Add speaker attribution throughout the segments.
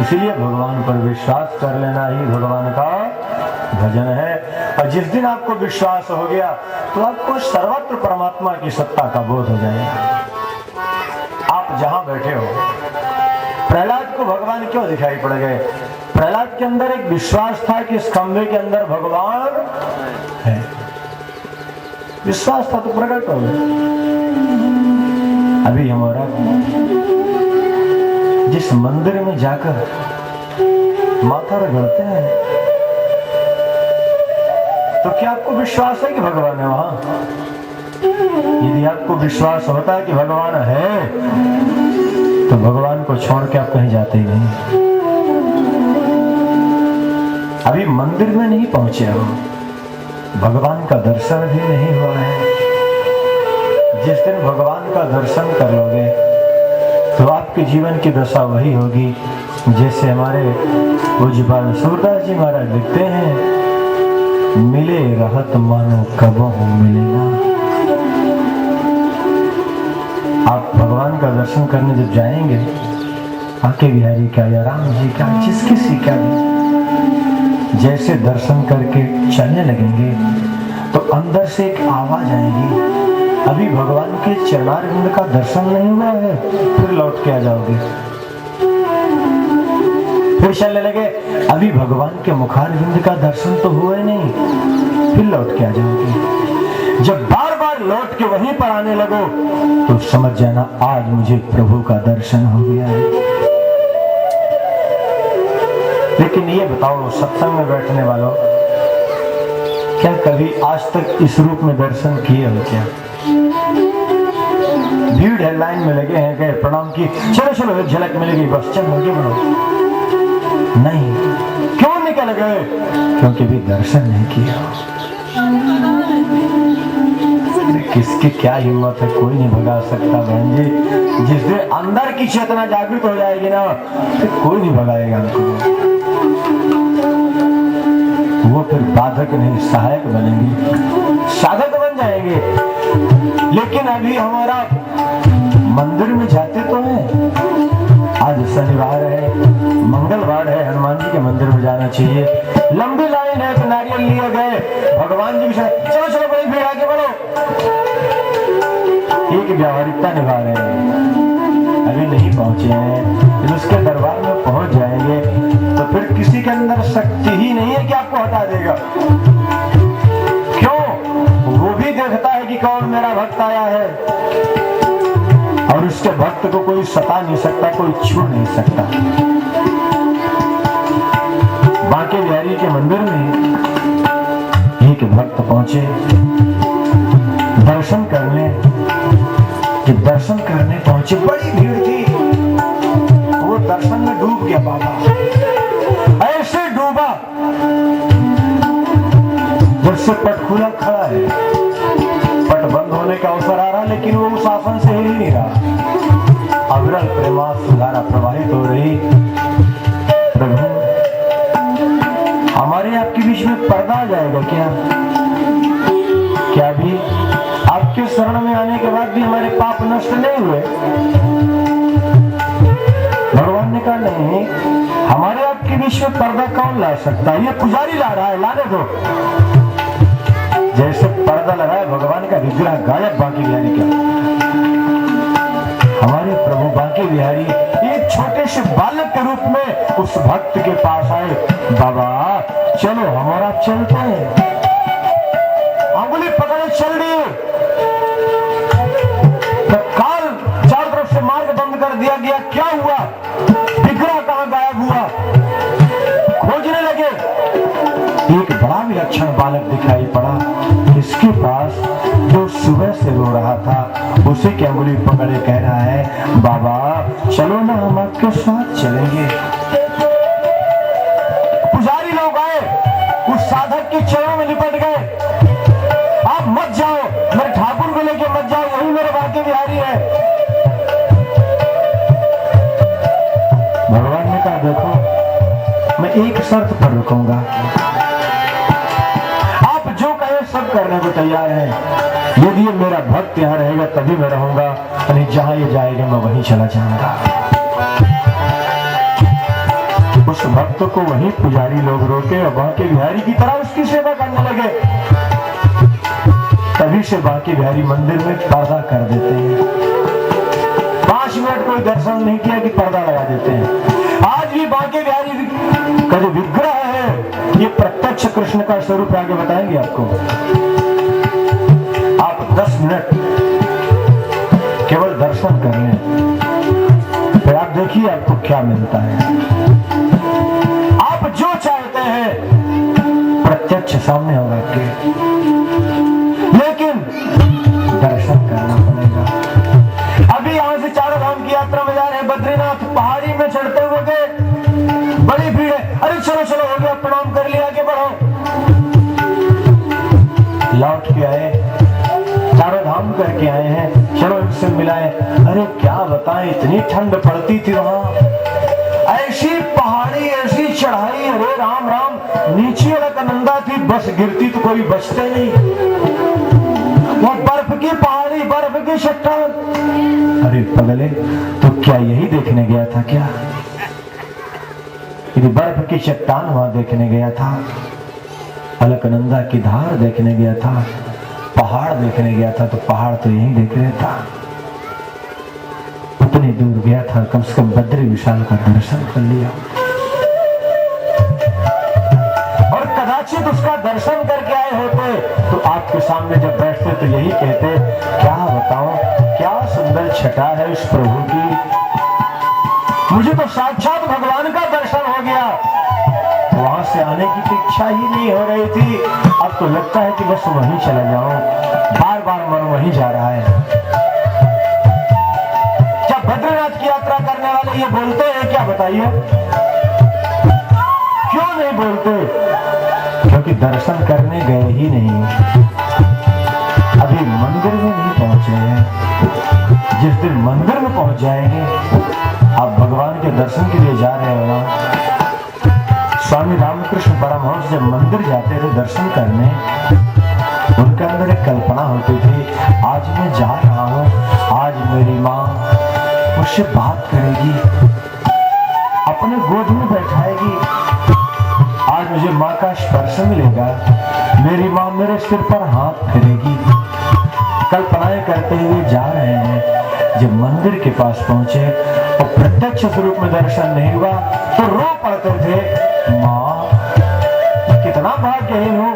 Speaker 1: इसलिए भगवान पर विश्वास कर लेना ही भगवान का भजन है। और जिस दिन आपको विश्वास हो गया तो आपको सर्वत्र परमात्मा की सत्ता का बोध हो जाएगा। आप जहां बैठे हो, प्रहलाद को भगवान क्यों दिखाई पड़ गए? प्रहलाद के अंदर एक विश्वास था कि इस खंभे के अंदर भगवान है। विश्वास था तो प्रकट हो गया। अभी हमारा जिस मंदिर में जाकर माथा रगड़ते हैं तो क्या आपको विश्वास है कि भगवान है वहां? यदि आपको विश्वास होता है कि भगवान है तो भगवान को छोड़ के आप कहीं जाते ही नहीं। अभी मंदिर में नहीं पहुंचे हो, भगवान का दर्शन भी नहीं हुआ है। जिस दिन भगवान का दर्शन कर लोगे तो आपके जीवन की दशा वही होगी जैसे हमारे पूज्यपाल सूरदास जी महाराज लिखते हैं, मिले रहत मानो कबहू मिले ना। आप भगवान का दर्शन करने जब जाएंगे, आके बिहारी का या राम जी का, जिस किसी का भी जैसे दर्शन करके चलने लगेंगे तो अंदर से एक आवाज आएगी, अभी भगवान के चरणारविंद का दर्शन नहीं हुआ है, फिर लौट के आ जाओगे। फिर चलने लगे, अभी भगवान के मुखारविंद का दर्शन तो हुआ ही नहीं, फिर लौट के आ जाओगे। जब बार बार लौट के वहीं पर आने लगो तो समझ जाना आज मुझे प्रभु का दर्शन हो गया है। लेकिन ये बताओ सत्संग में बैठने वालों, क्या कभी आज तक इस रूप में दर्शन किए हो क्या? भीड़ है, लाइन में लगे हैं, गए प्रणाम की, चलो चलो एक झलक मिलेगी बस, चलो आगे बढ़ो। नहीं, क्यों निकल गए? क्योंकि भी दर्शन नहीं किया। किसकी क्या हिम्मत है, कोई नहीं भगा सकता बहन जी। जिस दिन अंदर की चेतना जागृत हो जाएगी ना तो कोई नहीं भगाएगा हमको। वो फिर बाधक नहीं सहायक बनेंगे, साधक बन जाएंगे। लेकिन अभी हमारा मंदिर में जाते तो हैं, आज शनिवार है, मंगलवार है, हनुमान जी के मंदिर में जाना चाहिए। लंबी लाइन है, नारियल लिए गए, भगवान जी भी चलो चलो बड़ी भीड़, आगे बढ़ो। एक व्यावहारिकता निभा रहे हैं, अभी नहीं पहुंचे हैं, फिर उसके दरबार में पहुंच जाएंगे तो फिर किसी के अंदर शक्ति ही नहीं है कि आपको हटा देगा। क्यों? वो भी देखता है कि कौन मेरा भक्त आया है और उसके भक्त को कोई सता नहीं सकता, कोई छू नहीं सकता। बांके बिहारी के मंदिर में एक भक्त पहुंचे दर्शन करने। जब दर्शन करने पहुंचे बड़ी भीड़ थी, वो दर्शन में डूब गया बाबा, ऐसे डूबा जैसे पट खुला खड़ा है, पट बंद होने का अवसर आ रहा लेकिन वो उस आसन से हिल नहीं रहा। अविरल प्रेमास्त्र धारा प्रवाहित हो रही। प्रभु हमारे आपके बीच में पर्दा आ जाएगा क्या? क्या भी आपके शरण में आने के बाद भी हमारे पाप नष्ट नहीं हुए? भगवान ने कहा नहीं, हमारे आपके बीच में पर्दा कौन ला सकता है? ये पुजारी ला रहा है, लाने दो। जैसे पर्दा लगाया भगवान का विग्रह गायब बांके बिहारी का। हमारे प्रभु बांके बिहारी एक छोटे से बालक के रूप में उस भक्त के पास आए, बाबा चलो हम और आप चलते हैं। अंगुली पकड़े चल दिए, काल चारों तरफ से मार्ग बंद कर दिया गया। क्या हुआ? विग्रह कहां गायब हुआ? खोजने लगे, एक बड़ा विलक्षण बालक दिखाई पड़ा, इसके पास जो सुबह से रो रहा था उसे की अंगुली पकड़े कह रहा है, बाबा चलो ना हम आपके साथ चलेंगे। पुजारी लोग आए, उस साधक के चरणों में लिपट गए, आप मत जाओ, मेरे ठाकुर को लेके मत जाओ, यही मेरे बांके बिहारी है। भगवान ने कहा देखो मैं एक शर्त पर रुकूंगा, आप जो कहे सब करने को तैयार है। यदि ये मेरा भक्त यहाँ रहेगा तभी मैं रहूंगा, नहीं जहां ये जाएगा मैं वहीं चला जाऊंगा। उस भक्त को वहीं पुजारी लोग रोके और बांके बिहारी की तरह उसकी सेवा करने लगे। तभी से बांके बिहारी मंदिर में पर्दा कर देते हैं। 5 मिनट कोई दर्शन नहीं किया कि पर्दा लगा देते हैं। आज भी बांके बिहारी का जो विग्रह है ये प्रत्यक्ष कृष्ण का स्वरूप आगे बताएंगे आपको। आप 10 मिनट केवल दर्शन कर लें, फिर आप देखिए आपको क्या मिलता है। आप जो चाहते हैं प्रत्यक्ष सामने होगा आपके, लेकिन दर्शन करना पड़ेगा। अभी यहां से चारों धाम की यात्रा में जा रहे हैं, बद्रीनाथ पहाड़ी में चढ़ते हुए गए, बड़ी भीड़ है, अरे चलो चलो हो गया, प्रणाम कर लिया, आगे बढ़ो। लौट के आए, चारों धाम करके आए हैं, चलो इनसे मिलाए। अरे क्या बताएं, इतनी ठंड पड़ती थी वहां, ऐसी पहाड़ी, ऐसी चढ़ाई, अरे राम राम, नीचे अलकनंदा थी, बस गिरती तो कोई बचते नहीं। वो बर्फ की पहाड़ी, बर्फ की चट्टान। अरे पगले, तो क्या यही देखने गया था क्या? यदि बर्फ की चट्टान वहां देखने गया था, अलकनंदा की धार देखने गया था, पहाड़ देखने गया था, तो पहाड़ तो यहीं देख रहा था। उतनी दूर गया था, कम से कम बद्री विशाल का दर्शन कर लिया। और कदाचित उसका दर्शन करके आए होते तो आपके सामने जब बैठते तो यही कहते, क्या बताऊं, क्या सुंदर छटा है उस प्रभु की, मुझे तो साक्षात भगवान का दर्शन हो गया। वहां से आने की तो इच्छा ही नहीं हो रही थी, अब तो लगता है कि बस वहीं चला जाऊं, बार बार मन वहीं जा रहा है। जब बद्रीनाथ की यात्रा करने वाले ये बोलते हैं, क्या बताइए क्यों नहीं बोलते? क्योंकि दर्शन करने गए ही नहीं, अभी मंदिर में नहीं पहुंचे हैं। जिस दिन मंदिर में पहुंच जाएंगे, आप भगवान के दर्शन के लिए जा रहे हो ना। स्वामी रामकृष्ण परमहंस जब मंदिर जाते थे दर्शन करने, उनके अंदर एक कल्पना होती थी, आज मैं जा रहा हूं, आज मेरी माँ मुझसे बात करेगी, अपने गोद में बैठाएगी, आज मुझे माँ का स्पर्श मिलेगा, मेरी माँ मेरे सिर पर हाथ फेरेगी। कल्पनाएं करते हुए जा रहे हैं। जब मंदिर के पास पहुंचे और प्रत्यक्ष स्वरूप में दर्शन नहीं हुआ तो रो पड़ते थे, माँ कितना भाग्यहीन हूं,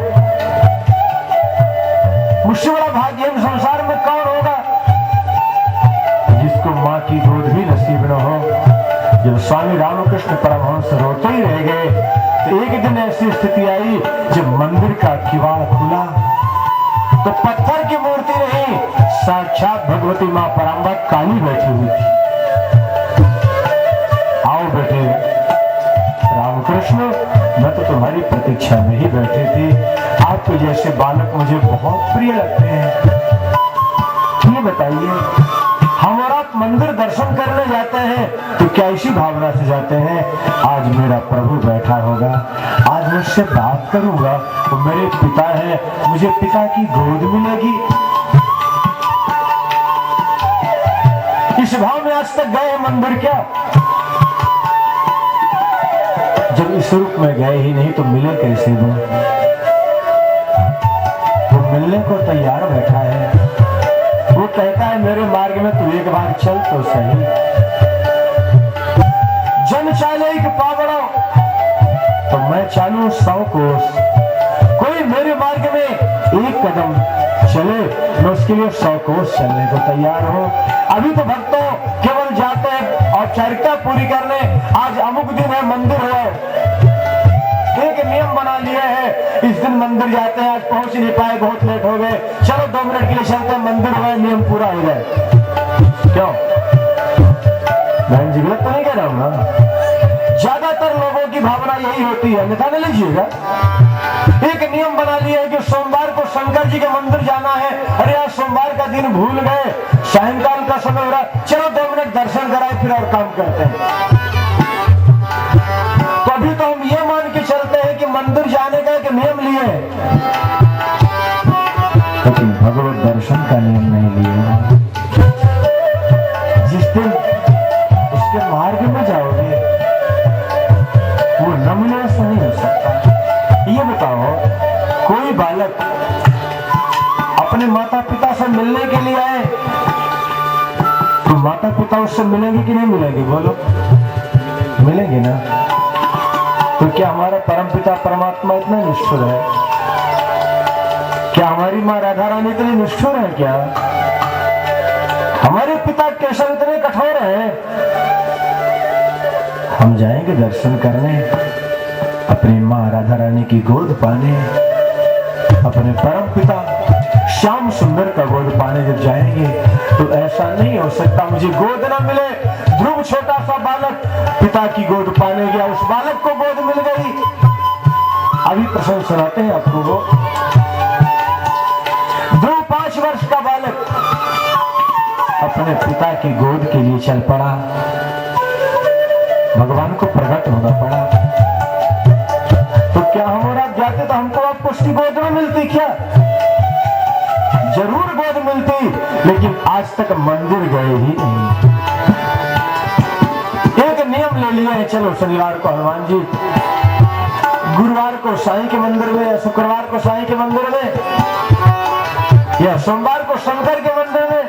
Speaker 1: मुझसे बड़ा भाग्यहीन संसार में कौन होगा जिसको माँ की गोद भी नसीब न हो। जब स्वामी रामकृष्ण परमहंस रोते ही रह गए तो एक दिन ऐसी स्थिति आई, जब मंदिर का किवाड़ खुला तो पत्थर की मूर्ति नहीं, साक्षात भगवती माँ पराम्बा काली बैठी हुई थी। आओ बेटे रामकृष्ण, मैं तो तुम्हारी प्रतीक्षा में ही बैठी थी, आपके जैसे बालक मुझे बहुत प्रिय लगते हैं। ये बताइए, हम और आप मंदिर दर्शन करने जाते हैं तो क्या इसी भावना से जाते हैं, आज मेरा प्रभु बैठा होगा, आज मुझसे बात करूंगा, वो मेरे पिता है, मुझे पिता की गोद मिलेगी। इस भाव में आज तक गए मंदिर क्या? जब इस रूप में गए ही नहीं तो मिले कैसे? वो मिलने को तैयार बैठा है, वो कहता है मेरे मार्ग में तू एक बार चल तो सही। जन चाले एक पावड़ो तो मैं चालू 100 कोस, कोई मेरे मार्ग में एक कदम चले मैं उसके लिए 100 कोस चलने को तैयार हूं। अभी तो भक्तों केवल जाते हैं औपचारिकता पूरी करने, आज अमुक दिन है मंदिर है, एक नियम बना लिया है, इस दिन मंदिर जाते हैं, आज पहुंच नहीं पाए, बहुत लेट हो गए, चलो 2 मिनट के लिए चलते हैं मंदिर, हुआ नियम पूरा हो जाए। क्यों बहन जी, गलत तो नहीं कह रहा हूं ना? ज्यादातर लोगों की भावना यही होती है, अन्यथा नहीं लीजिएगा। एक नियम बना लिया है कि सोमवार को शंकर जी के मंदिर जाना है, अरे आज सोमवार का दिन भूल गए, सायंकाल का समय हो रहा, चलो 2 मिनट दर्शन कराए फिर और काम करते हैं। तो अभी तो हम ये मान के चलते हैं कि मंदिर जाने का एक नियम लिए, लेकिन भगवत दर्शन का नियम नहीं लिया। जिस दिन उसके मार्ग में जाओगे मिलने के लिए आए तो माता पिता उससे मिलेंगे कि नहीं मिलेंगे? बोलो, मिलेंगे ना। तो क्या हमारा परम पिता परमात्मा इतना निष्ठुर है? क्या हमारी माँ राधा रानी इतनी निष्ठुर है? क्या हमारे पिता केशव इतने कठोर हैं? हम जाएंगे दर्शन करने, अपनी माँ राधा रानी की गोद पाने, अपने परम पिता श्याम सुंदर का गोद पाने जब जाएंगे तो ऐसा नहीं हो सकता मुझे गोद ना मिले। ध्रुव छोटा सा बालक पिता की गोद पाने गया, उस बालक को गोद मिल गई। अभी प्रसंग सुनाते हैं आपको। वो ध्रुव 5 वर्ष का बालक अपने पिता की गोद के लिए चल पड़ा, भगवान को प्रकट होना पड़ा। तो क्या हम और आप जाते तो हमको आपको उसकी गोद में मिलती? क्या जरूर गोद मिलती, लेकिन आज तक मंदिर गए ही नहीं। एक नियम ले लिया है, चलो शनिवार को हनुमान जी, गुरुवार को साईं के मंदिर में, या शुक्रवार को साईं के मंदिर में, या सोमवार को शंकर के मंदिर में।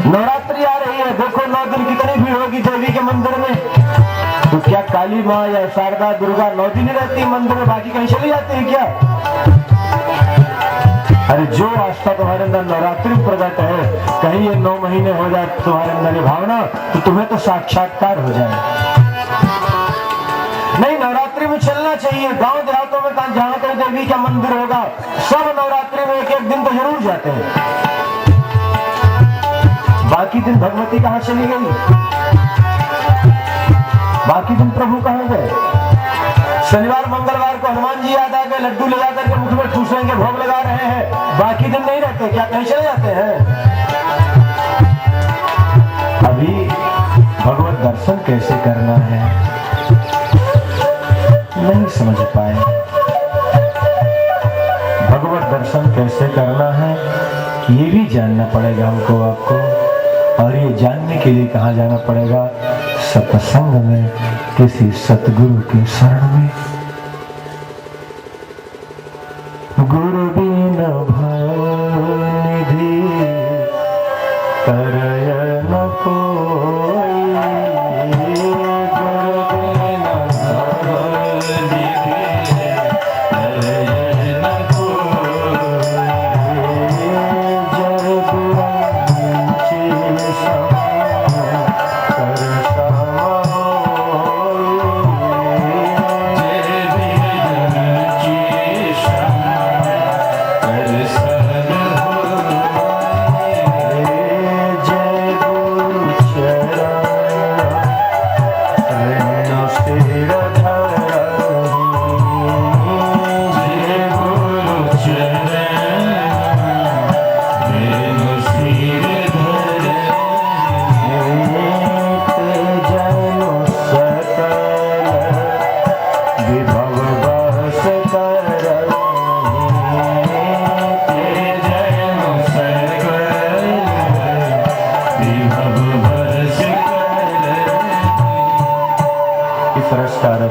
Speaker 1: नवरात्रि आ रही है, देखो 9 दिन कितनी भीड़ होगी देवी के मंदिर में। तो क्या काली माँ या शारदा दुर्गा 9 दिन ही रहती है मंदिर में, बाकी कहीं चली जाती है क्या? अरे जो आस्था तुम्हारे अंदर नवरात्रि प्रकट है, कहीं ये 9 महीने हो जाए तुम्हारे अंदर ये भावना, तो तुम्हें तो साक्षात्कार हो जाए। नहीं, नवरात्रि में चलना चाहिए। गांव देहातों में जहां कहीं देवी का मंदिर होगा, सब नवरात्रि में एक दिन तो जरूर जाते हैं। बाकी दिन भगवती कहां चली गई? बाकी दिन प्रभु कहां गए? शनिवार मंगलवार को हनुमान जी याद आ गए, लड्डू ले जाकर के मुख में ठूसेंगे, भोग लगा रहे हैं, बाकी दिन नहीं रहते क्या? कहीं चले जाते हैं? अभी भगवत दर्शन कैसे करना है नहीं समझ पाए। भगवत दर्शन कैसे करना है ये भी जानना पड़ेगा हमको, आपको। और ये जानने के लिए कहाँ जाना पड़ेगा? सत्संग में, किसी सतगुरु के शरण में। गुरु बिन भवनिधि तरय न कोई, गुरु बिन भवनिधि तरय न कोई, जय गुरंची सम कर सम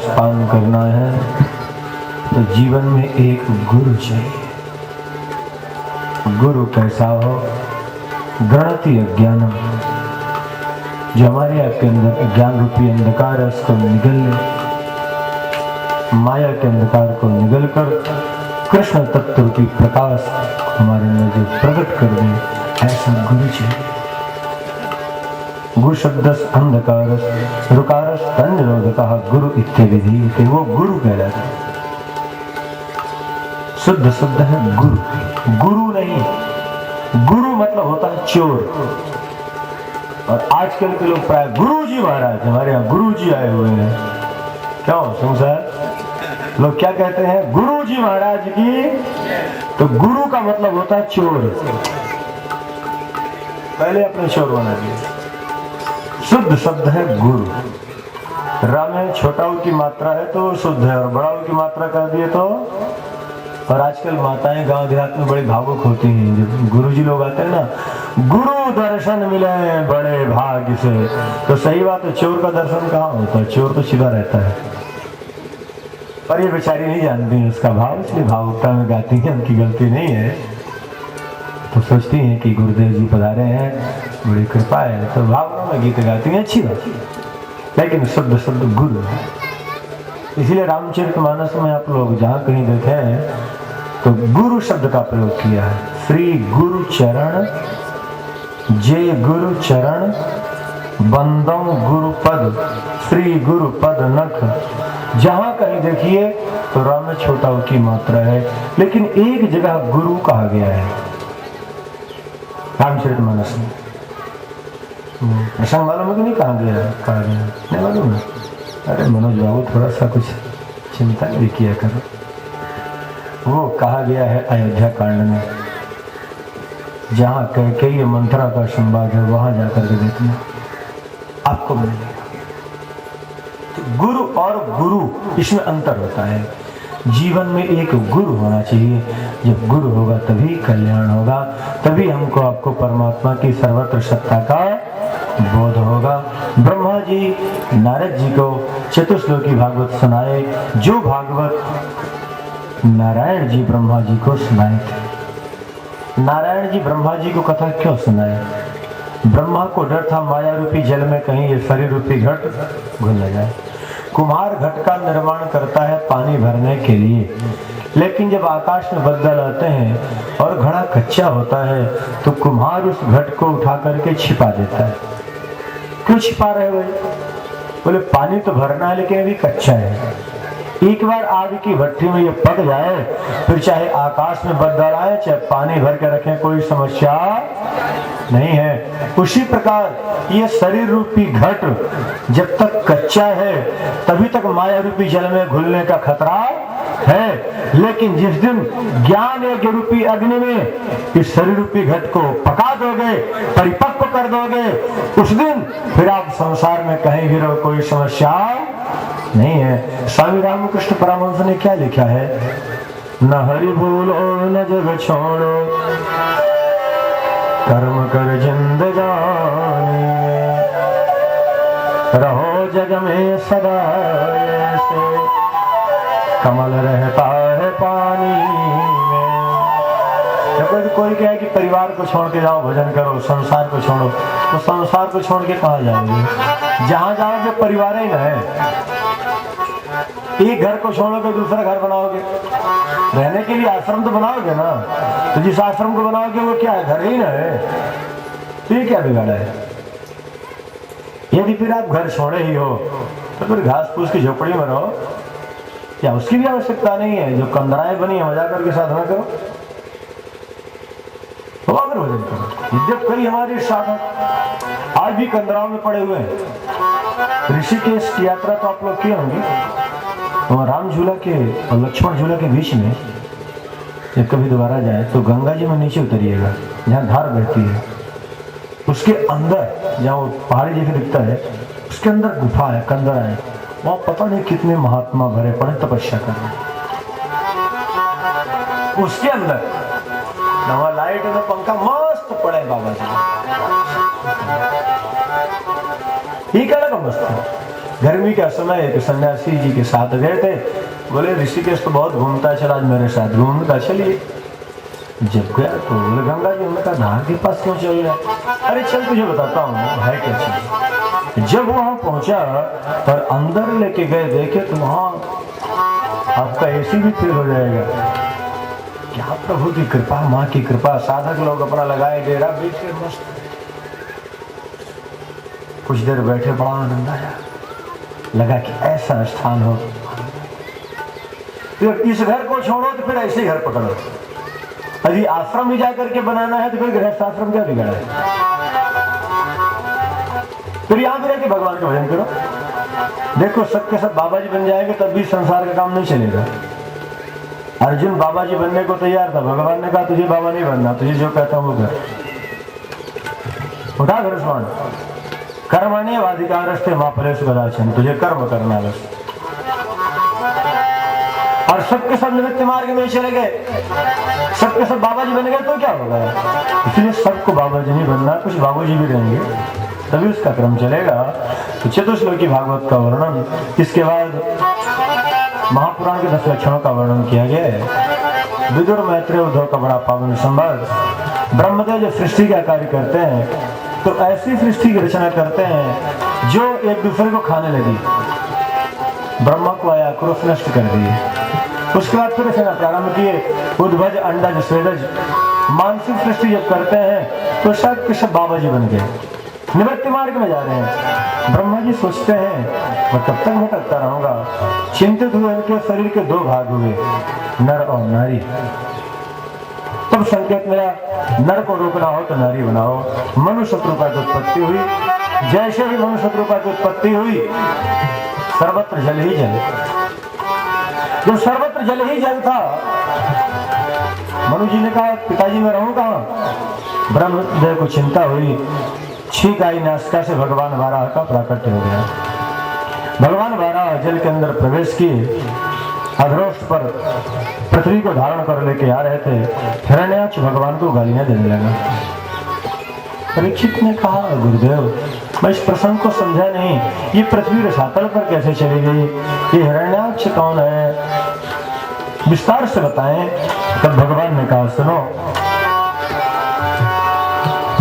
Speaker 1: पान करना है तो जीवन में एक गुरु चाहिए। गुरु कैसा हो? गणति अज्ञानम, जो हमारे आपके अंदर अज्ञान रूपी अंधकार है उसको निगल ले, माया के अंधकार को निगल कर कृष्ण तत्व रूपी प्रकाश हमारे अंदर जो प्रकट कर दे, ऐसा गुरु चाहिए। गुरु शब्द अंधकार रुकारस तन्निरोधकः गुरु इत्यादि, वो गुरु कहलाता है। शुद्ध शुद्ध है गुरु, गुरु नहीं। गुरु मतलब होता है चोर। और आजकल के लोग प्राय गुरु जी महाराज, हमारे यहाँ गुरु जी आए हुए हैं, क्यों संसार लोग क्या कहते हैं? गुरु जी महाराज की। तो गुरु का मतलब होता है चोर। पहले अपने चोर बना दिए। शुद्ध शब्द है गुरु। राम में छोटा ऊ की मात्रा है तो शुद्ध है, और बड़ा ऊ की मात्रा कर दिए तो। और आजकल माताएं गांव देहात में बड़ी भावुक होती हैं, जब गुरुजी लोग आते हैं ना, गुरु दर्शन मिले बड़े भाग्य से। तो सही बात है, चोर का दर्शन कहाँ होता है? चोर तो सीधा रहता है। पर ये बेचारी नहीं जानती है उसका भाव, इसलिए भावुकता में गाती है, उनकी गलती नहीं है। तो सोचती हैं कि गुरुदेव जी पधारे हैं, बड़ी कृपा है, तो भावना में गीत गाती हैं, अच्छी बात, लेकिन शुद्ध शुद्ध गुरु है। इसलिए रामचरितमानस में आप लोग जहाँ कहीं देखे हैं तो गुरु शब्द का प्रयोग किया है। श्री गुरु चरण, जय गुरु चरण, बंदम गुरु पद, श्री गुरु पद नख। जहां कहीं देखिए तो राम में छोटा की मात्रा है, लेकिन एक जगह गुरु कहा गया है रामचरितमानस में। प्रसंग मालूम है कि नहीं कहा गया है? कहा गया नहीं मालूम है? अरे मनोज बाबू थोड़ा सा कुछ चिंता भी किया करो। वो कहा गया है अयोध्या कांड में, जहां कैकेयी मंथरा का संवाद है, वहां जाकर के देखना आपको मिलेगा। तो गुरु और गुरु इसमें अंतर होता है। जीवन में एक गुरु होना चाहिए, जब गुरु होगा तभी कल्याण होगा, तभी हमको आपको परमात्मा की सर्वत्र सत्ता का बोध होगा। ब्रह्मा जी नारद जी को चतुश्लोकी भागवत सुनाए, जो भागवत नारायण जी ब्रह्मा जी को सुनाए थे। नारायण जी ब्रह्मा जी को कथा क्यों सुनाए? ब्रह्मा को डर था माया रूपी जल में कहीं ये शरीर रूपी घट घुल न जाए। कुम्हार घट का निर्माण करता है पानी भरने के लिए, लेकिन जब आकाश में बादल आते हैं और घड़ा कच्चा होता है तो कुम्हार उस घट को उठा करके छिपा देता है। क्यों छिपा रहे भाई? बोले पानी तो भरना है लेकिन अभी कच्चा है। एक बार आग की भट्टी में ये पक जाए, फिर चाहे आकाश में बादल आए, चाहे पानी भर के रखें, कोई समस्या नहीं है। उसी प्रकार ये शरीर रूपी घट जब तक कच्चा है तभी तक माया रूपी जल में घुलने का खतरा है, लेकिन जिस दिन ज्ञान यज्ञ रूपी अग्नि में इस शरीर रूपी घट को पका दोगे, परिपक्व कर दोगे, उस दिन फिर आप संसार में कहीं भी रहो, कोई समस्या नहीं है। स्वामी रामकृष्ण परमहंस ने क्या लिखा है? न हरि भूलो न जग छोड़ो, कर्म कर जिंदगानी, रहो जग में सदा ऐसे, कमल रहता है पानी में। जब कोई कहे कि परिवार को छोड़ के जाओ भजन करो, संसार को छोड़ो, तो संसार को छोड़ के कहाँ जाओगे? जहां जाओगे परिवार ही न है। एक घर को छोड़ोगे दूसरा घर बनाओगे, रहने के लिए आश्रम तो बनाओगे ना, तो जिस आश्रम को बनाओगे वो क्या है? घर ही ना है। तो ये क्या बिगाड़ा है? यदि फिर आप घर छोड़े ही हो तो फिर घास फूस की झोपड़ी में रहो, या उसकी भी आवश्यकता नहीं है। जो कंदराएं बनी है मजा करके साधना करो, तो अगर भजन करो। इज्जत करी हमारी साधक आज भी कंदराओं में पड़े हुए हैं। ऋषिकेश की यात्रा तो आप लोग किए होंगे, और राम झूला के और लक्ष्मण झूला के बीच में जब कभी दोबारा जाए तो गंगा जी में नीचे उतरिएगा, जहाँ धार बहती है, उसके अंदर जहाँ वो पहाड़ी जैसे दिखता है, उसके अंदर गुफा है, कंदरा है। वहाँ पता नहीं कितने महात्मा भरे पड़े तपस्या कर रहे। उसके अंदर नवा लाइट और पंखा मस्त पड़े बाबा जी। ठीक है ना, मस्त है। गर्मी का समय एक सन्यासी जी के साथ गए थे, बोले ऋषिकेश तो बहुत घूमता है, चल आज मेरे साथ घूमता। चलिए, जब गया तो बोले गंगा जी, उन्होंने कहा धार के पास क्यों चल रहा है? अरे चल तुझे बताता हूँ है क्या चीज। जब वहां पहुंचा और अंदर लेके गए, देखे तो वहां आपका एसी भी फेल हो जाएगा। क्या प्रभु की कृपा, माँ की कृपा, साधक लोग अपना लगाए डेरा बीच के मस्त। कुछ देर बैठे, बड़ा आनंद आया, लगा कि ऐसा स्थान हो। फिर इस घर को छोड़ो तो फिर ऐसे घर पकड़ो। यदि आश्रम भी जाकर के बनाना है तो फिर गृहस्थ आश्रम क्या बिगड़ा है? फिर यहां भी रहकर भगवान का भजन करो। देखो सबके सब बाबा जी बन जाएंगे तब भी संसार का काम नहीं चलेगा। अर्जुन बाबा जी बनने को तैयार था, भगवान ने कहा तुझे बाबा नहीं बनना, तुझे जो कहता हूं वो कर। उठा घरस्वान, कर्मण्य वाधिकारस्ते मां फलेषु कदाचन, तुझे कर्म करना बस। और सबके सब निमित्त मार्ग में चले गए, सबके सब बाबा जी बन गए तो क्या होगा? इसलिए सबको बाबा जी नहीं बनना, कुछ बाबू जी भी रहेंगे तभी उसका क्रम चलेगा। तो चतुश्लोकी भागवत का वर्णन, इसके बाद महापुराण के 10 लक्षणों का वर्णन किया गया है। विदुर मैत्रेय उद्धव का बड़ा पावन संवाद ब्रह्मदेव जब सृष्टि का कार्य करते हैं तो ऐसी सृष्टि की रचना करते हैं जो एक दूसरे को खाने लगी। ब्रह्मा को आया, क्रोध नष्ट कर दिए। उसके बाद फिर रचना प्रारंभ किए, उद्भज, अंडज, स्वेदज। मानसिक सृष्टि जब करते हैं तो सब के सब बाबा जी बन गए, निवृत्ति मार्ग में जा रहे हैं। ब्रह्मा जी सोचते हैं मैं कब तक भटकता रहूंगा। चिंतित हुए, उनके शरीर के दो भाग हुए, नर और नारी। तब संकेत मिला नर को रोकना हो तो नारी बनाओ। मनुष्य रूपा की उत्पत्ति हुई। जैसे ही मनुष्य रूपा की उत्पत्ति हुई सर्वत्र जल ही जल। जब सर्वत्र जल ही जल था, मनु जी ने कहा पिताजी मैं रहूं कहां। ब्रह्मदेव को चिंता हुई। छींक आई नासिका से, भगवान वाराह का प्राकट्य हो गया। भगवान वाराह जल के अंदर प्रवेश किए, अधरोष्ठ पर पृथ्वी को धारण कर लेके आ रहे थे। हिरण्याक्ष भगवान को गालियां देने लगा। परीक्षित ने कहा गुरुदेव मैं इस प्रसंग को समझा नहीं, ये पृथ्वी रसातल पर कैसे चली गई, ये हिरण्याक्ष कौन है, विस्तार से बताएं। तब भगवान ने कहा सुनो,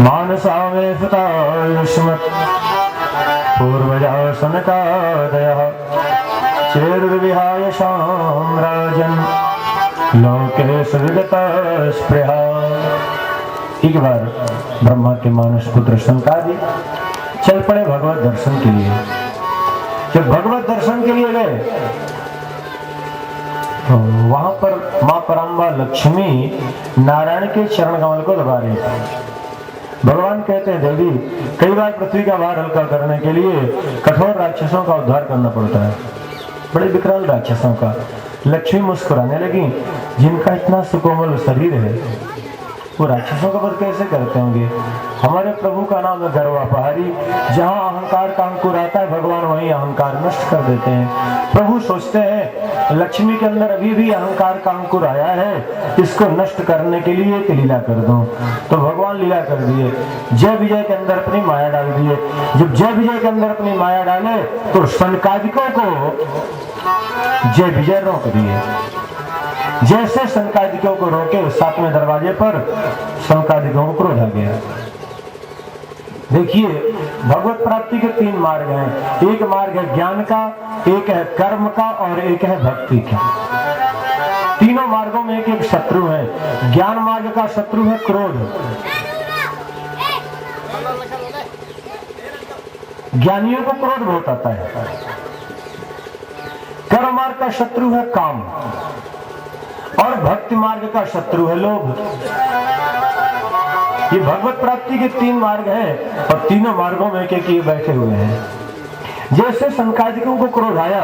Speaker 1: मानसा में सुतायुष्मत् पूर्वजा सनकादयः चेरुर्विहाय साम्राजन् लोके सुविगता स्पृहा। एक बार ब्रह्मा के मानस पुत्र सनकादि चल पड़े भगवत दर्शन के लिए। जब भगवत दर्शन के लिए गए तो वहां पर मां पराम्बा लक्ष्मी नारायण के चरण कमल को दबा रही थी। भगवान कहते हैं देवी कई बार पृथ्वी का भार हल्का करने के लिए कठोर राक्षसों का उद्धार करना पड़ता है, बड़े विकराल राक्षसों का। लक्ष्मी मुस्कुराने लगी, जिनका इतना सुकोमल शरीर है वो राक्षसों का वध कैसे करते होंगे। हमारे प्रभु का नाम है गर्वापहारी। जहाँ अहंकार का अंकुर आता है भगवान वहीं अहंकार नष्ट कर देते हैं। प्रभु सोचते हैं लक्ष्मी के अंदर अभी भी अहंकार का अंकुर आया है, इसको नष्ट करने के लिए एक लीला कर दो। तो भगवान लीला कर दिए, जय विजय के अंदर अपनी माया डाल दिए। जब जय विजय के अंदर अपनी माया डाले तो सनकादिकों को जय विजय रोक दिए। जैसे सनकादिकों को रोके, सातवें दरवाजे पर सनकादिकों को क्रोध आ गया। देखिए भगवत प्राप्ति के तीन मार्ग हैं। एक मार्ग है ज्ञान का, एक है कर्म का और एक है भक्ति का। तीनों मार्गों में एक एक शत्रु है। ज्ञान मार्ग का शत्रु है क्रोध, ज्ञानियों को क्रोध बहुत आता है। कर्म मार्ग का शत्रु है काम और भक्ति मार्ग का शत्रु है लोभ। ये भगवत प्राप्ति के तीन मार्ग हैं और तीनों मार्गों में एक ये बैठे हुए हैं। जैसे सनकादिकों को क्रोध आया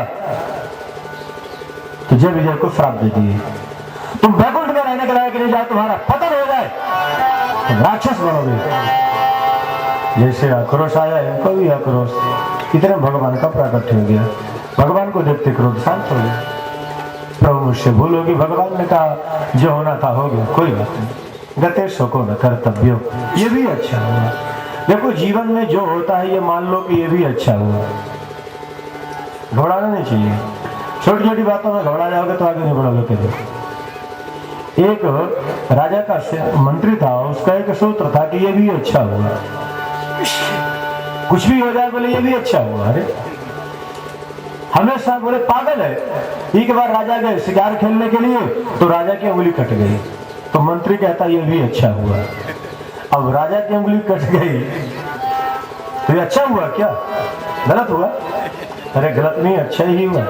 Speaker 1: तो जय विजय को श्राप दे दिए, तुम वैकुंठ में रहने के लायक नहीं जाओ, तुम्हारा पतन हो जाए, तुम राक्षस बनोगे। जैसे आक्रोश आया इनको भी आक्रोश, इतने भगवान का प्राकट्य हो गया। भगवान को देखते क्रोध शांत हो गया। प्रभु मुझसे भूल होगी। भगवान ने कहा जो होना था हो गया, कोई बात नहीं, गते शोको न कर्तव्यो। ये भी अच्छा हुआ। देखो जीवन में जो होता है ये मान लो कि ये भी अच्छा हुआ। घबराना नहीं चाहिए, छोटी छोटी बातों में घबरा जाओगे तो आगे नहीं बढ़ोगे कभी। एक राजा का मंत्री था, उसका एक सूत्र था कि ये भी अच्छा हुआ। कुछ भी हो जाए बोले ये भी अच्छा हुआ। अरे हमेशा बोले पागल है। एक बार राजा गए शिकार खेलने के लिए तो राजा की उंगली कट गई, तो मंत्री कहता ये भी अच्छा हुआ। अब राजा की उंगली कट गई तो ये अच्छा हुआ क्या, गलत हुआ? अरे गलत नहीं, अच्छा ही हुआ।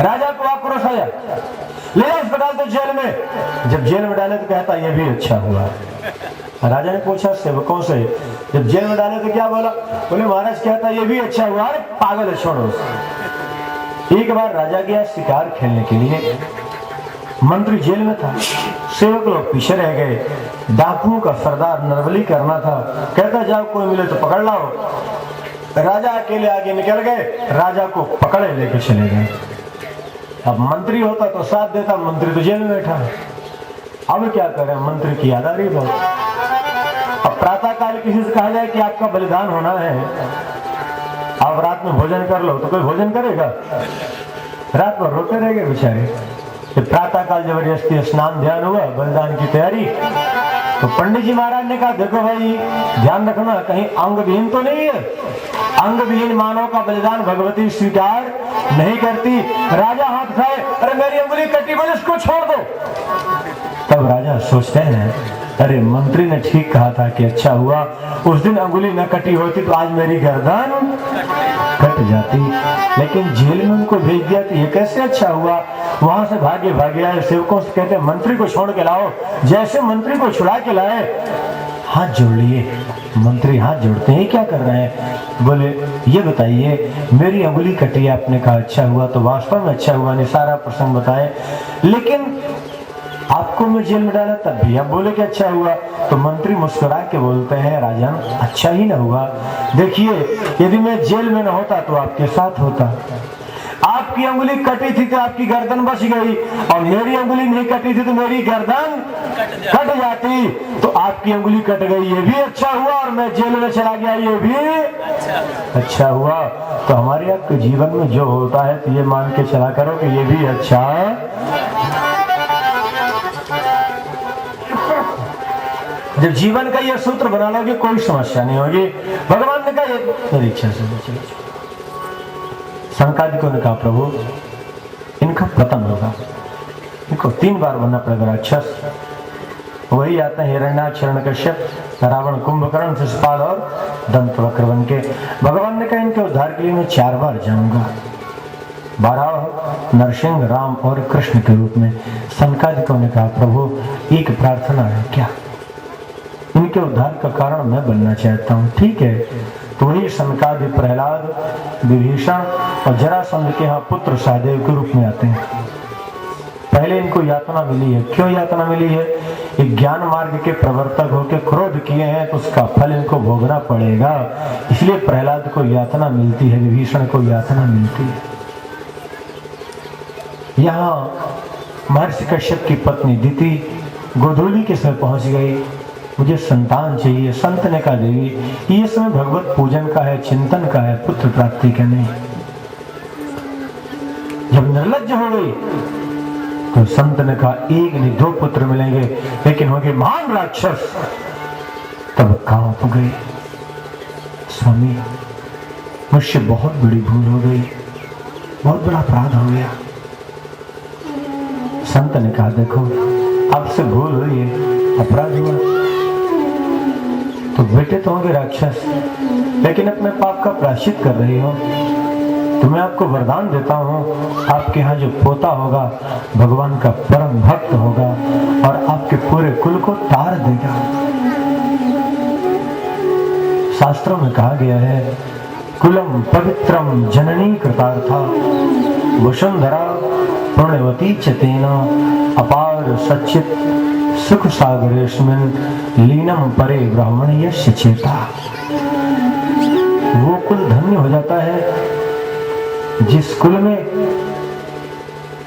Speaker 1: राजा को आक्रोश आया, ले अस्पताल तो जेल में। जब जेल में डाले तो कहता ये भी अच्छा हुआ। राजा ने पूछा सेवकों से, जब जेल में डाले तो क्या बोला? बोले महाराज कहता ये भी अच्छा हुआ। अरे पागल है, छोड़ो। एक बार राजा गया शिकार खेलने के लिए, मंत्री जेल में था, सेवक लोग पीछे रह गए। डाकुओं का सरदार नरबली करना था, कहता जाओ कोई मिले तो पकड़ लाओ। राजा अकेले आगे निकल गए, राजा को पकड़े लेके चले गए। अब मंत्री होता तो साथ देता, मंत्री तो जेल में बैठा है। अब क्या करें, मंत्री की याद आ रही बहुत। अब प्रातः काल किसी से कहा जाए कि आपका बलिदान होना है, आप रात में भोजन कर लो, तो कोई भोजन करेगा? रात भर रोते रहेंगे बेचारे। प्रातः काल जबरदस्ती स्नान ध्यान हुआ, बलिदान की तैयारी। तो पंडित जी महाराज ने कहा देखो भाई ध्यान रखना कहीं अंग विहीन तो नहीं है, अंग विहीन मानव का बलिदान भगवती स्वीकार नहीं करती। राजा हाथ उठाए, अरे मेरी अंगुली कटी, बोले इसको छोड़ दो। तब राजा सोचते हैं अरे मंत्री ने ठीक कहा था कि अच्छा हुआ उस दिन अंगुली न कटी होती तो आज मेरी गर्दन कट जाती। लेकिन जेल में उनको भेज दिया तो ये कैसे अच्छा हुआ। वहां से भागे आए, सेवकों से कहते मंत्री को छोड़ के लाओ। जैसे मंत्री को छुड़ा के लाए, हाथ जोड़ लिए। मंत्री हाथ जोड़ते हैं, क्या कर रहे हैं? बोले ये बताइए मेरी अंगुली कटी, आपने कहा अच्छा हुआ, तो वास्तव में अच्छा हुआ नहीं, सारा प्रसंग बताए। लेकिन आपको मैं जेल में डाला तब भी आप बोले कि अच्छा हुआ। तो मंत्री मुस्कुरा के बोलते हैं राजन अच्छा ही ना हुआ। देखिए यदि मैं जेल में न होता तो आपके साथ होता। आपकी अंगुली कटी थी तो आपकी गर्दन बच गई, और मेरी अंगुली नहीं कटी थी तो मेरी गर्दन कट जाती। तो आपकी अंगुली कट गई ये भी अच्छा हुआ, और मैं जेल में चला गया ये भी अच्छा हुआ। तो हमारे आपके जीवन में जो होता है तो ये मान के चला करो कि ये भी अच्छा। जब जीवन का ये सूत्र बना लोगे कोई समस्या नहीं होगी। भगवान ने कहा मेरी इच्छा से चलो। शंकादिकों ने कहा प्रभु इनका पतन होगा, इनको 3 बार बनना पड़ेगा राक्षस। वही आते हैं हिरण्याक्ष, हिरण्यकश्यप, रावण, कुंभकर्ण, शिशुपाल और दंतवक्र बन के। भगवान ने कहा इनके उद्धार के लिए मैं 4 बार जाऊंगा, बारह नरसिंह, राम और कृष्ण के रूप में। शंकादिकों ने कहा प्रभु एक प्रार्थना है क्या? इनके उद्धार का कारण मैं बनना चाहता हूँ। ठीक है। तो वही शनकादि, प्रहलाद, विभीषण और जरासंध के यहाँ पुत्र सहदेव के रूप में आते हैं। पहले इनको यातना मिली है। क्यों यातना मिली है? एक ज्ञान मार्ग के प्रवर्तक होकर क्रोध किए हैं तो उसका फल इनको भोगना पड़ेगा, इसलिए प्रहलाद को यातना मिलती है, विभीषण को यातना मिलती है। यहाँ महर्षि कश्यप की पत्नी दिति गोधूली के समय पहुंच गई, मुझे संतान चाहिए। संत ने कहा देवी ये समय भगवत पूजन का है, चिंतन का है, पुत्र प्राप्ति का नहीं। जब निर्लज्ज हो गई तो संत ने कहा 1 नहीं 2 पुत्र मिलेंगे, लेकिन होंगे महान राक्षस। तब कांप गई, स्वामी मुझसे बहुत बड़ी भूल हो गई, बहुत बड़ा अपराध हो गया। संत ने कहा देखो आपसे भूल हुई है, अपराध हुआ तो बेटे तो होंगे राक्षस, लेकिन अपने पाप का प्रायश्चित कर रही हो। तो मैं आपको वरदान देता हूँ, आपके यहाँ जो पोता होगा भगवान का परम भक्त होगा और आपके पूरे कुल को तार देगा। शास्त्रों में कहा गया है कुलम पवित्रम जननी कृतार्था वसुंधरा पुण्यवती चतेना अपार सच्चित सुख सागरेस्मिन् लीनम परे ब्राह्मण यस्य चेता। वो कुल धन्य हो जाता है जिस कुल में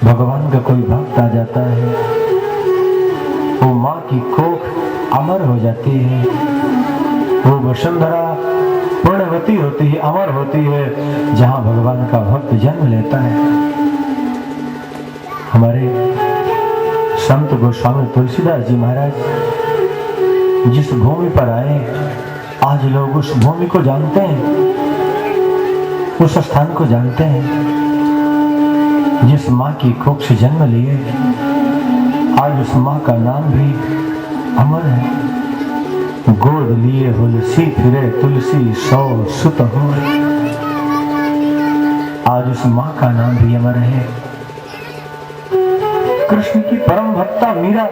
Speaker 1: भगवान का कोई भक्त आ जाता है। वो माँ की कोख अमर हो जाती है, वो वसुंधरा पुण्यवती होती है, अमर होती है, जहां भगवान का भक्त जन्म लेता है। हमारे संत गोस्वामी तुलसीदास जी महाराज जिस भूमि पर आए आज लोग उस भूमि को जानते हैं, उस स्थान को जानते हैं। जिस माँ की कोख से जन्म लिए आज उस माँ का नाम भी अमर है। गोद लिए हुलसी फिरे तुलसी 100 सुत हो, आज उस माँ का नाम भी अमर है। कृष्ण की परम भक्ता मीरा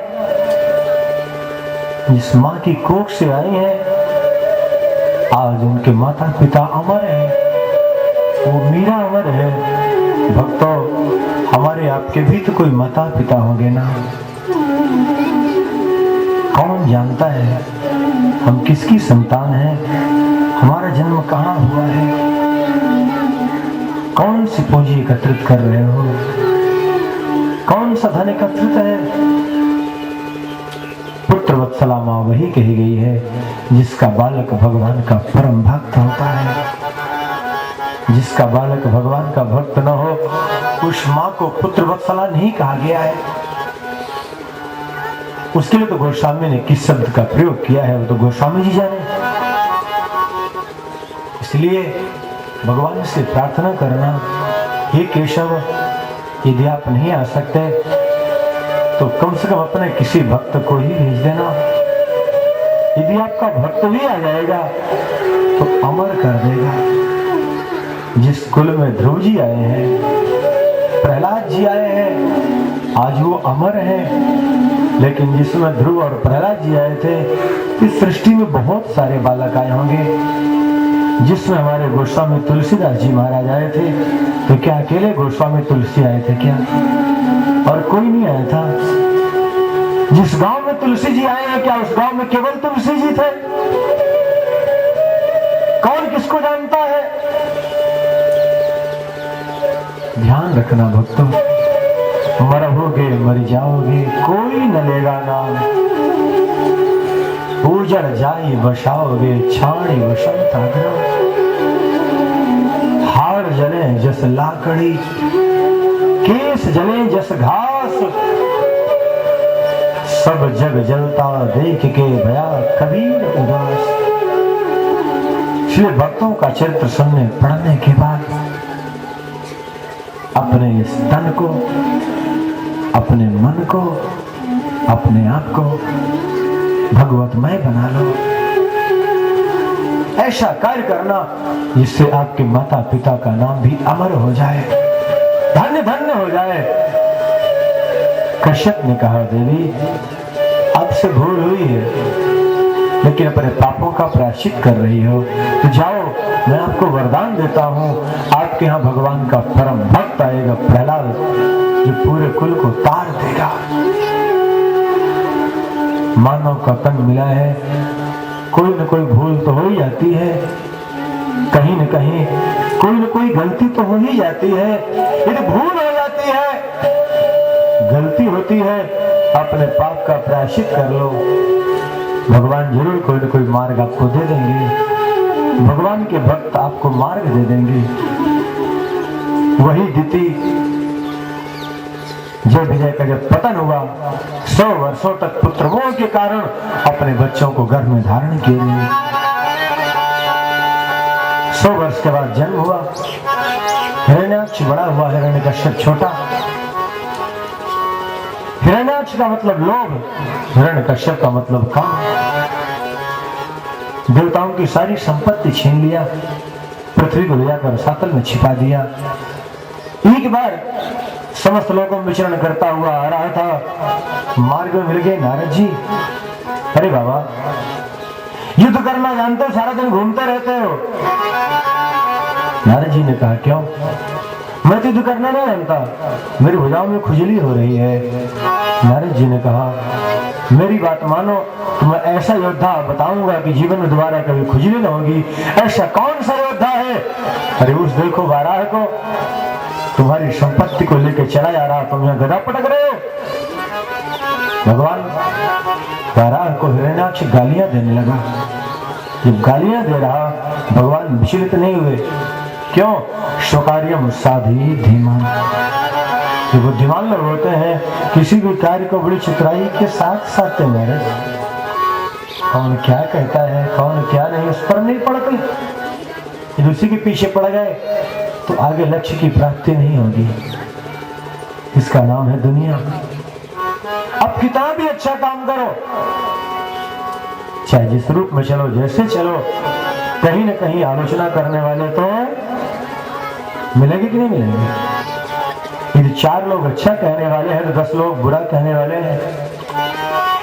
Speaker 1: जिस माँ की कोख से आई है आज उनके माता पिता अमर है, वो मीरा अमर है। भक्तों हमारे आपके भी तो कोई माता पिता होंगे ना। कौन जानता है हम किसकी संतान हैं, हमारा जन्म कहाँ हुआ है, कौन सी पूंजी एकत्रित कर रहे हो, कौन सा धन एकत्रित है। पुत्र वत्सला माँ वही कही गई है जिसका बालक भगवान का परम भक्त होता है। जिसका बालक भगवान का भक्त न हो उस मां को पुत्र वत्सला नहीं कहा गया है। उसके लिए तो गोस्वामी ने किस शब्द का प्रयोग किया है वो तो गोस्वामी जी जाने। इसलिए भगवान से प्रार्थना करना, हे केशव, यदि आप नहीं आ सकते तो कम से कम अपने किसी भक्त को ही भेज देना। यदि आपका भक्त भी आ जाएगा तो अमर कर देगा। जिस कुल में ध्रुव जी आए हैं, प्रहलाद जी आए हैं, आज वो अमर हैं। लेकिन जिसमें ध्रुव और प्रहलाद जी आए थे, इस सृष्टि में बहुत सारे बालक आए होंगे। जिसमें हमारे गोस्वामी तुलसीदास जी महाराज आए थे, तो क्या अकेले गोस्वामी तुलसी आए थे क्या? और कोई नहीं आया था। जिस गांव में तुलसी जी आए हैं, क्या उस गांव में केवल तुलसी जी थे? कौन किसको जानता है? ध्यान रखना भक्तों, मरोगे मर जाओगे, कोई न लेगा नाम। उजड़ जाई बसाओगे, छाणी वसंत आग्रह। हाड़ जले जस लाकड़ी, केस जले जस घास। सब जग जलता देख के भया कबीर उदास। इसलिए भक्तों का चरित्र सुनने पढ़ने के बाद अपने इस तन को, अपने मन को, अपने आप को भगवतमय बना लो। ऐसा कार्य करना जिससे आपके माता पिता का नाम भी अमर हो जाए, धन्य धन्य हो जाए। कश्यप ने कहा, देवी आपसे भूल हुई है, लेकिन अपने पापों का प्रायश्चित कर रही हो, तो जाओ, मैं आपको वरदान देता हूं। आपके यहाँ भगवान का परम भक्त आएगा, प्रहलाद, जो पूरे कुल को तार देगा। मानव का तन मिला है, कोई न कोई भूल तो हो ही जाती है, कहीं न कहीं कोई न कोई गलती तो हो ही जाती है। यदि भूल हो जाती है, गलती होती है, अपने पाप का प्रायश्चित कर लो। भगवान जरूर कोई न कोई मार्ग आपको दे देंगे। भगवान के भक्त आपको मार्ग दे देंगे। वही दिति जय विजय का जब पतन हुआ, 100 वर्षों तक पुत्रमोह के कारण अपने बच्चों को गर्भ में धारण किए हुए। 100 वर्ष के बाद जन्म हुआ। हिरण्याक्ष बड़ा हुआ, हिरण्यकश्यप छोटा। हिरण्याक्ष का मतलब लोभ, हिरण्यकश्यप का मतलब काम। देवताओं की सारी संपत्ति छीन लिया, पृथ्वी को ले जाकर सातल में छिपा दिया। एक बार समस्त लोगों में विचरण करता हुआ आ रहा था, मार्ग में मिल गए नारद जी। अरे बाबा, युद्ध करना जानते हो, सारा दिन घूमते रहते हो। नारद जी ने कहा, क्यों? मैं तो युद्ध करना नहीं जानता, मेरी भुजाओं में खुजली हो रही है। नारद जी ने कहा, मेरी बात मानो, तो मैं ऐसा योद्धा बताऊंगा कि जीवन में दोबारा कभी खुजली न होगी। ऐसा कौन सा योद्धा है? अरे उस देखो वाराह को, तुम्हारी संपत्ति को लेकर चला जा रहा, तुम यहाँ गदा पटक रहे हो। भगवान वाराह को हिरण्याक्ष गालियां देने लगा। जब गालियां दे रहा, भगवान विचलित नहीं हुए। क्यों? स्वकार्यम साधी धीमान। जो बुद्धिमान लोग होते हैं, किसी भी कार्य को बड़ी चित्राई के साथ साथ मेरे कौन क्या कहता है, कौन क्या नहीं, उस पर नहीं पड़ते। उसी के पीछे पड़ गए तो आगे लक्ष्य की प्राप्ति नहीं होगी। इसका नाम है दुनिया। अब कितना भी अच्छा काम करो, चाहे जिस रूप में चलो, जैसे चलो, कहीं न कहीं आलोचना करने वाले तो मिलेंगे कि नहीं मिलेंगे? यदि 4 लोग अच्छा कहने वाले हैं तो 10 लोग बुरा कहने वाले हैं।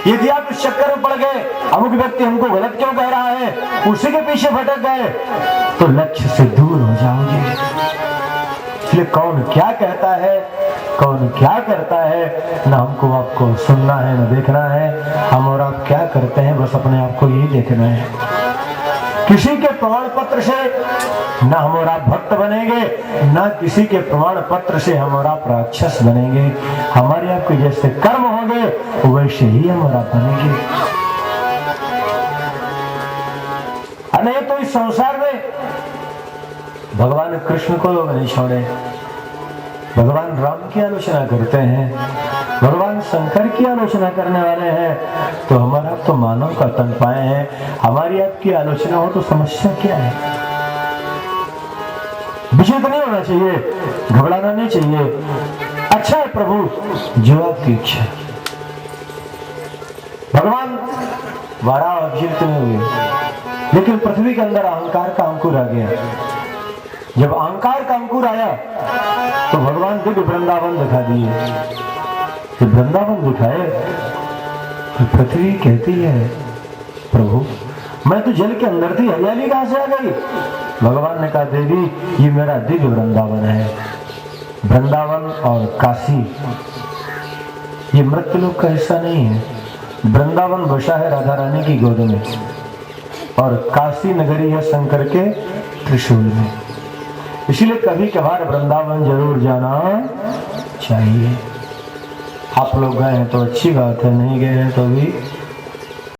Speaker 1: यदि आप इस चक्कर में पड़ गए, अमुक व्यक्ति हमको गलत क्यों कह रहा है, उसी के पीछे भटक गए, तो लक्ष्य से दूर हो जाओगे। इसलिए कौन क्या कहता है, कौन क्या करता है, ना हमको आपको सुनना है, ना देखना है। हम और आप क्या करते हैं, बस अपने आप को यही देखना है। किसी के प्रमाण पत्र से ना हम और आप भक्त बनेंगे, ना किसी के प्रमाण पत्र से हम और आप राक्षस बनेंगे। हमारे आपके जैसे कर्म होंगे, वैसे ही हम और आप बनेंगे। नहीं तो इस संसार में भगवान कृष्ण को लोग नहीं छोड़े। भगवान राम की आलोचना करते हैं, भगवान शंकर की आलोचना करने वाले हैं, तो हमारा तो मानव का तन पाए हैं, हमारी आपकी आलोचना हो तो समस्या क्या है? विचलित नहीं होना चाहिए, घबराना नहीं चाहिए। अच्छा है प्रभु जो आपकी इच्छा। भगवान वाराह विचलित नहीं हुए, लेकिन पृथ्वी के अंदर अहंकार का अंकुर आ गया। जब अहंकार का अंकुर आया तो भगवान दिव्य वृंदावन दिखा दिए। जब वृंदावन दिखाए तो पृथ्वी कहती है प्रभु मैं तो जल के अंदर थी, हरियाली कहां से आ गई? भगवान ने कहा देवी ये मेरा दिव्य वृंदावन है। वृंदावन और काशी ये मृत्युलोक का हिस्सा नहीं है। वृंदावन बसा है राधा रानी की गोद में और काशी नगरी है शंकर के त्रिशूल में। इसलिए कभी कभार वृंदावन जरूर जाना चाहिए। आप लोग गए हैं तो अच्छी बात है, नहीं गए हैं तो भी